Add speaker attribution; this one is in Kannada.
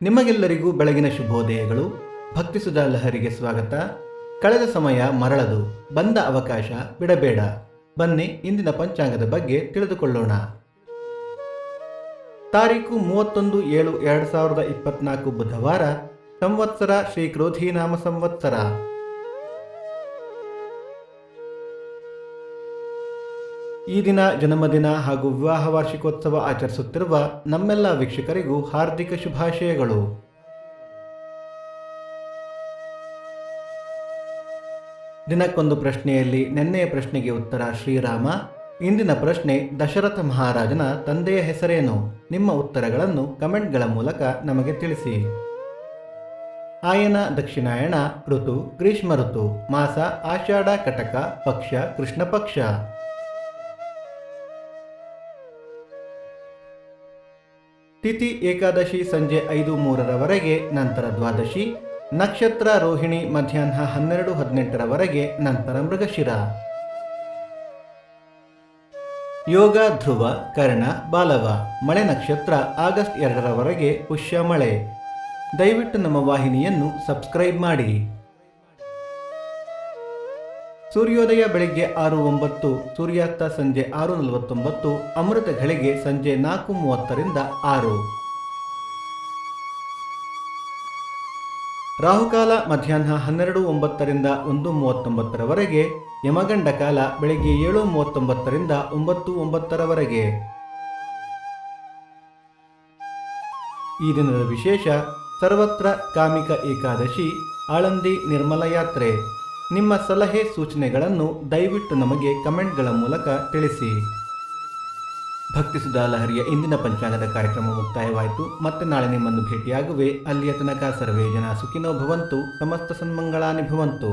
Speaker 1: ನಿಮಗೆಲ್ಲರಿಗೂ ಬೆಳಗಿನ ಶುಭೋದಯಗಳು. ಭಕ್ತಿ ಸುಧಾ ಲಹರಿಗೆ ಸ್ವಾಗತ. ಕಳೆದ ಸಮಯ ಮರಳದು, ಬಂದ ಅವಕಾಶ ಬಿಡಬೇಡ. ಬನ್ನಿ ಇಂದಿನ ಪಂಚಾಂಗದ ಬಗ್ಗೆ ತಿಳಿದುಕೊಳ್ಳೋಣ. ತಾರೀಕು 31/7/2024 ಬುಧವಾರ. ಸಂವತ್ಸರ ಶ್ರೀ ಕ್ರೋಧಿನಾಮ ಸಂವತ್ಸರ. ಈ ದಿನ ಜನ್ಮದಿನ ಹಾಗೂ ವಿವಾಹ ವಾರ್ಷಿಕೋತ್ಸವ ಆಚರಿಸುತ್ತಿರುವ ನಮ್ಮೆಲ್ಲ ವೀಕ್ಷಕರಿಗೂ ಹಾರ್ದಿಕ ಶುಭಾಶಯಗಳು. ದಿನಕ್ಕೊಂದು ಪ್ರಶ್ನೆಯಲ್ಲಿ ನಿನ್ನೆಯ ಪ್ರಶ್ನೆಗೆ ಉತ್ತರ ಶ್ರೀರಾಮ. ಇಂದಿನ ಪ್ರಶ್ನೆ, ದಶರಥ ಮಹಾರಾಜನ ತಂದೆಯ ಹೆಸರೇನು? ನಿಮ್ಮ ಉತ್ತರಗಳನ್ನು ಕಮೆಂಟ್ಗಳ ಮೂಲಕ ನಮಗೆ ತಿಳಿಸಿ. ಆಯನ ದಕ್ಷಿಣಾಯಣ, ಋತು ಗ್ರೀಷ್ಮ ಋತು, ಮಾಸ ಆಷಾಢ ಕಟಕ, ಪಕ್ಷ ಕೃಷ್ಣ ಪಕ್ಷ. ತಿಥಿ ಏಕಾದಶಿ ಸಂಜೆ 5:03 ನಂತರ ದ್ವಾದಶಿ. ನಕ್ಷತ್ರ ರೋಹಿಣಿ ಮಧ್ಯಾಹ್ನ 12:18 ನಂತರ ಮೃಗಶಿರ. ಯೋಗ ಧ್ರುವ, ಕರ್ಣ, ಬಾಲವ. ಮಳೆ ನಕ್ಷತ್ರ ಆಗಸ್ಟ್ 2 ಪುಷ್ಯ ಮಳೆ. ದಯವಿಟ್ಟು ನಮ್ಮ ವಾಹಿನಿಯನ್ನು ಸಬ್ಸ್ಕ್ರೈಬ್ ಮಾಡಿ. ಸೂರ್ಯೋದಯ ಬೆಳಿಗ್ಗೆ 6:09, ಸೂರ್ಯಾಸ್ತ ಸಂಜೆ 6:49, ಅಮೃತ ಘಳಿಗೆ ಸಂಜೆ 4:30 6. ರಾಹುಕಾಲ ಮಧ್ಯಾಹ್ನ 12:09 1:39, ಯಮಗಂಡ ಕಾಲ ಬೆಳಿಗ್ಗೆ 7:39 9:09. ಈ ದಿನದ ವಿಶೇಷ, ಸರ್ವತ್ರ ಕಾಮಿಕ ಏಕಾದಶಿ, ಆಳಂದಿ ನಿರ್ಮಲ ಯಾತ್ರೆ. ನಿಮ್ಮ ಸಲಹೆ ಸೂಚನೆಗಳನ್ನು ದಯವಿಟ್ಟು ನಮಗೆ ಕಮೆಂಟ್ಗಳ ಮೂಲಕ ತಿಳಿಸಿ. ಭಕ್ತಿ ಸುಧಾ ಲಹರಿಯ ಇಂದಿನ ಪಂಚಾಂಗದ ಕಾರ್ಯಕ್ರಮ ಮುಕ್ತಾಯವಾಯಿತು. ಮತ್ತೆ ನಾಳೆ ನಿಮ್ಮನ್ನು ಭೇಟಿಯಾಗುವೆ. ಅಲ್ಲಿಯ ತನಕ ಸರ್ವೇ ಜನ ಸುಖಿನೋ ಭವಂತು, ಸಮಸ್ತ ಸನ್ಮಂಗಳಾನಿ ಭವಂತು.